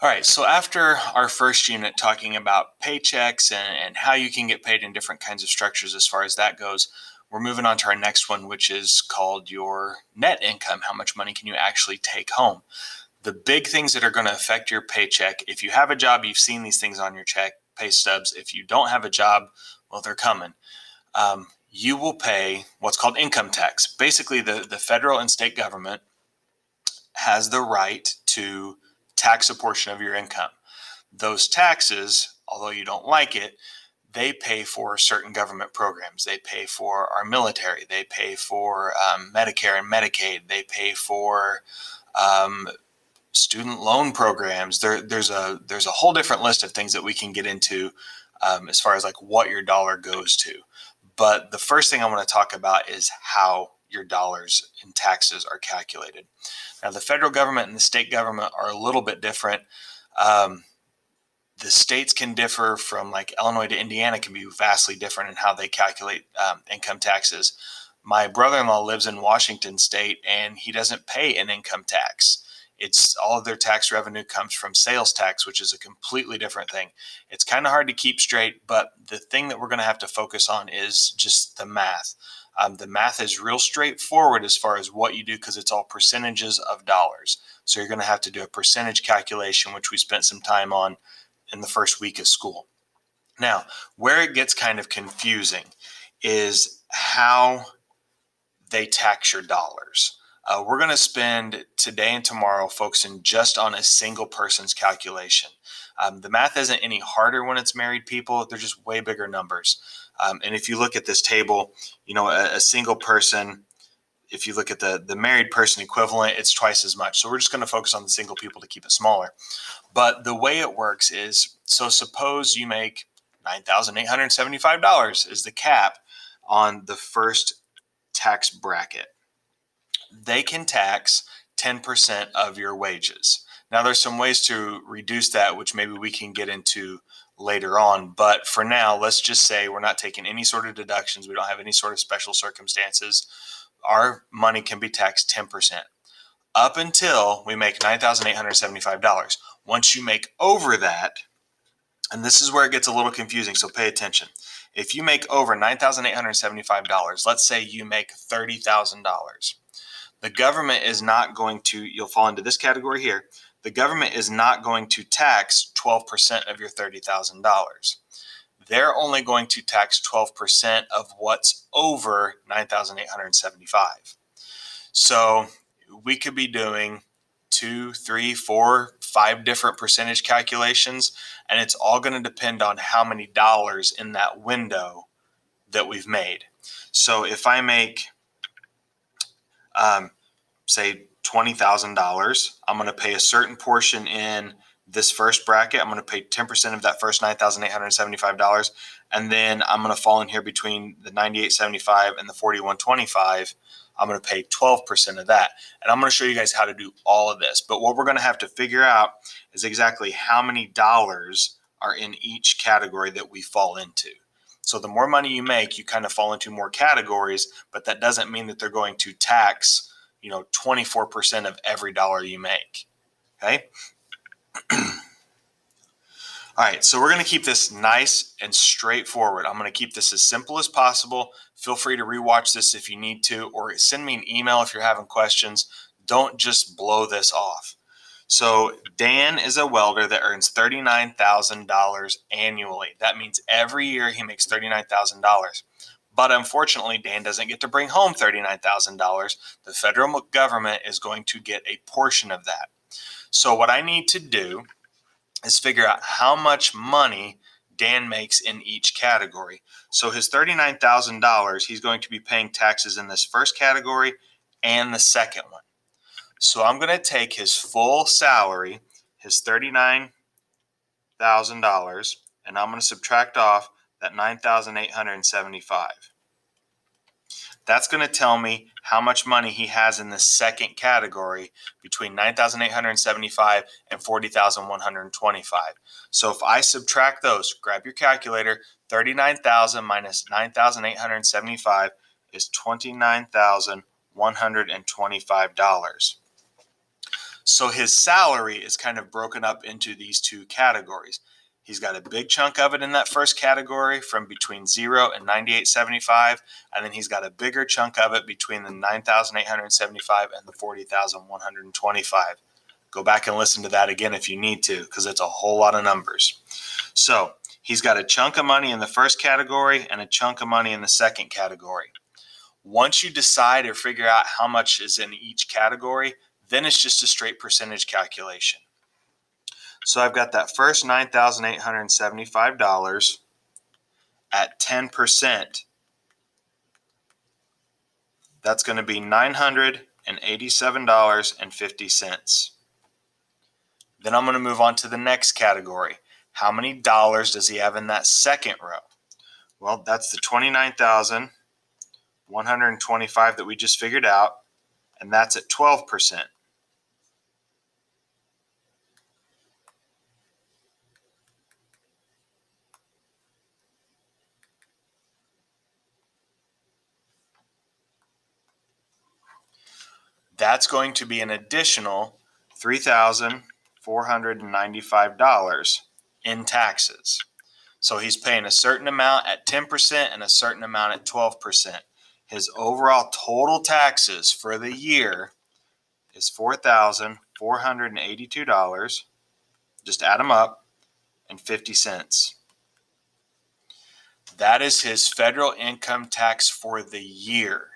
All right, so after our first unit talking about paychecks and how you can get paid in different kinds of structures as far as that goes, we're moving on to our next one, which is called your net income. How much money can you actually take home? The big things that are going to affect your paycheck, if you have a job, you've seen these things on your check, pay stubs. If you don't have a job, well, they're coming. You will pay what's called income tax. Basically, the federal and state government has the right to tax a portion of your income. Those taxes, although you don't like it, they pay for certain government programs. They pay for our military. They pay for Medicare and Medicaid. They pay for um, student loan programs. There's a whole different list of things that we can get into as far as like what your dollar goes to. But the first thing I want to talk about is how your dollars in taxes are calculated. Now, the federal government and the state government are a little bit different. Um, the states can differ from like Illinois to Indiana can be vastly different in how they calculate income taxes. My brother-in-law lives in Washington state and he doesn't pay an income tax. It's all of their tax revenue comes from sales tax, which is a completely different thing. It's kind of hard to keep straight, but the thing that we're going to have to focus on is just the math. The math is real straightforward as far as what you do because it's all percentages of dollars. So you're going to have to do a percentage calculation, which we spent some time on in the first week of school. Now, where it gets kind of confusing is how they tax your dollars. We're going to spend today and tomorrow focusing just on a single person's calculation. The math isn't any harder when it's married people, they're just way bigger numbers. And if you look at this table, a single person, if you look at the married person equivalent, it's twice as much. So we're just going to focus on the single people to keep it smaller. But the way it works is, so suppose you make $9,875 is the cap on the first tax bracket. They can tax 10% of your wages. Now, there's some ways to reduce that, which maybe we can get into later on. But for now, let's just say we're not taking any sort of deductions. We don't have any sort of special circumstances. Our money can be taxed 10% up until we make $9,875. Once you make over that, and this is where it gets a little confusing, so pay attention. If you make over $9,875, let's say you make $30,000, the government is not going to, you'll fall into this category here, the government is not going to tax 12% of your $30,000. They're only going to tax 12% of what's over $9,875. So we could be doing 2, 3, 4, 5 different percentage calculations, and it's all going to depend on how many dollars in that window that we've made. So if I make, say, $20,000, I'm going to pay a certain portion in this first bracket. I'm going to pay 10% of that first $9,875, and then I'm going to fall in here between the $9,875 and the $4,125. I'm going to pay 12% of that. And I'm going to show you guys how to do all of this. But what we're going to have to figure out is exactly how many dollars are in each category that we fall into. So the more money you make, you kind of fall into more categories, but that doesn't mean that they're going to tax, 24% of every dollar you make. Okay? All right, so we're going to keep this nice and straightforward. I'm going to keep this as simple as possible. Feel free to rewatch this if you need to, or send me an email if you're having questions. Don't just blow this off. So Dan is a welder that earns $39,000 annually. That means every year he makes $39,000. But unfortunately, Dan doesn't get to bring home $39,000. The federal government is going to get a portion of that. So what I need to do is figure out how much money Dan makes in each category. So his $39,000, he's going to be paying taxes in this first category and the second one. So I'm going to take his full salary, his $39,000, and I'm going to subtract off that $9,875. That's going to tell me how much money he has in the second category between $9,875 and $40,125. So if I subtract those, grab your calculator, 39,000 minus 9,875 is $29,125. So his salary is kind of broken up into these two categories. He's got a big chunk of it in that first category from between 0 and 9875, and then he's got a bigger chunk of it between the 9,875 and the 40,125. Go back and listen to that again if you need to, because it's a whole lot of numbers. So he's got a chunk of money in the first category and a chunk of money in the second category. Once you decide or figure out how much is in each category, then it's just a straight percentage calculation. So I've got that first $9,875 at 10%. That's going to be $987.50. Then I'm going to move on to the next category. How many dollars does he have in that second row? Well, that's the $29,125 that we just figured out, and that's at 12%. That's going to be an additional $3,495 in taxes. So he's paying a certain amount at 10% and a certain amount at 12%. His overall total taxes for the year is $4,482. Just add them up, and 50 cents. That is his federal income tax for the year.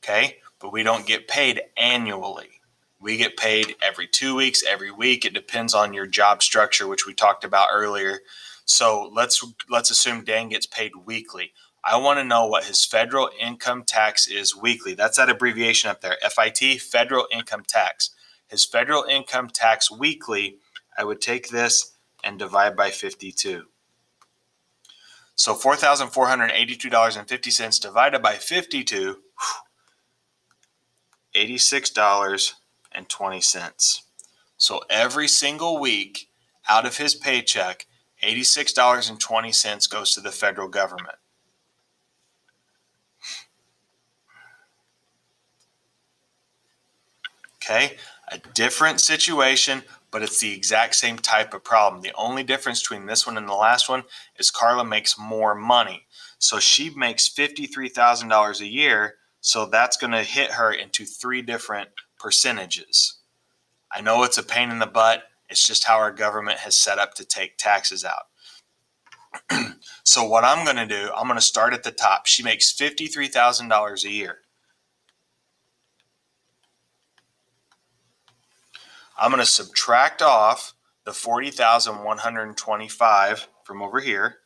Okay? But we don't get paid annually. We get paid every 2 weeks, every week. It depends on your job structure, which we talked about earlier. So let's assume Dan gets paid weekly. I want to know what his federal income tax is weekly. That's that abbreviation up there, FIT, federal income tax. His federal income tax weekly, I would take this and divide by 52. So $4,482.50 divided by 52, $86.20. So every single week out of his paycheck, $86.20 goes to the federal government. Okay, a different situation, but it's the exact same type of problem. The only difference between this one and the last one is Carla makes more money. So she makes $53,000 a year, so that's going to hit her into 3 different percentages. I know it's a pain in the butt. It's just how our government has set up to take taxes out. So what I'm going to do, I'm going to start at the top. She makes $53,000 a year. I'm going to subtract off the 40,125 from over here.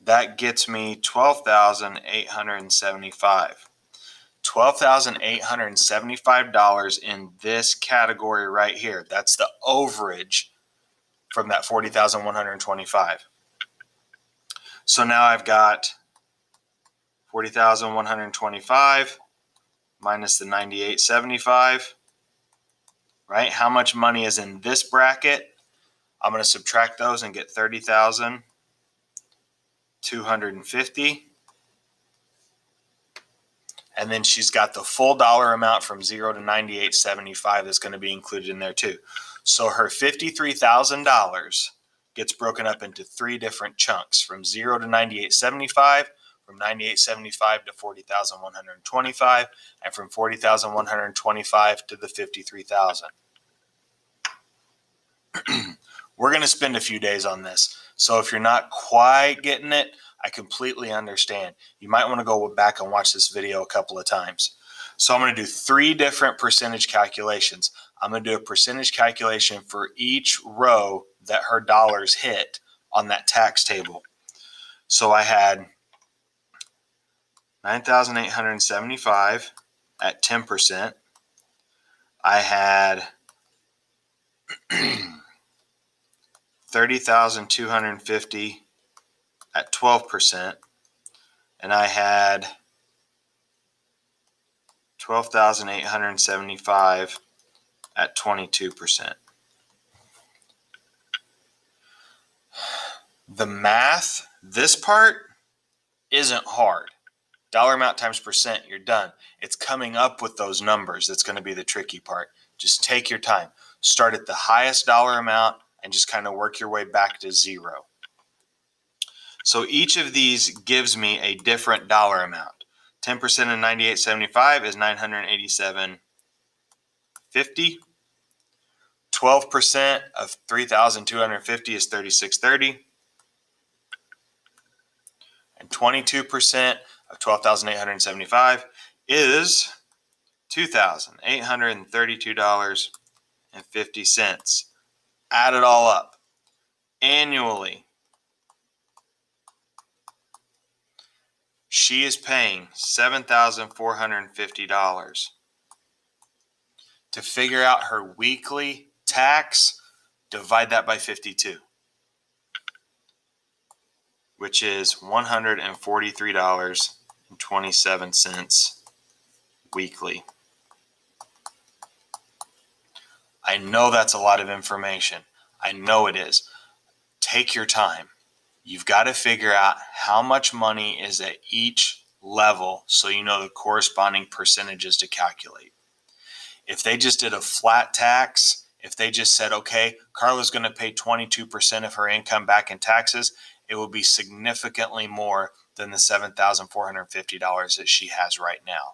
That gets me 12,875. $12,875 in this category right here. That's the overage from that 40,125. So now I've got 40,125 minus the 98.75, right? How much money is in this bracket? I'm going to subtract those and get 30,250. And then she's got the full dollar amount from 0 to 98.75 that's going to be included in there too. So her $53,000 gets broken up into 3 different chunks, from 0 to 98.75, from 98.75 to 40,125, and from 40,125 to the 53,000. We're going to spend a few days on this. So if you're not quite getting it, I completely understand. You might want to go back and watch this video a couple of times. So I'm going to do 3 different percentage calculations. I'm going to do a percentage calculation for each row that her dollars hit on that tax table. So I had 9,875 at 10%. I had 30,250 at 12%, and I had 12,875 at 22%. The math, this part, isn't hard. Dollar amount times percent, you're done. It's coming up with those numbers that's going to be the tricky part. Just take your time. Start at the highest dollar amount and just kind of work your way back to zero. So each of these gives me a different dollar amount. 10% of 98.75 is $987.50. 12% of 3,250 is 36.30. And 22% of 12,875 is $2,832.50. Add it all up. Annually, she is paying $7,450. To figure out her weekly tax, divide that by 52, which is $143.27 weekly. I know that's a lot of information. I know it is. Take your time. You've got to figure out how much money is at each level so you know the corresponding percentages to calculate. If they just did a flat tax, if they just said, okay, Carla's going to pay 22% of her income back in taxes, it will be significantly more than the $7,450 that she has right now.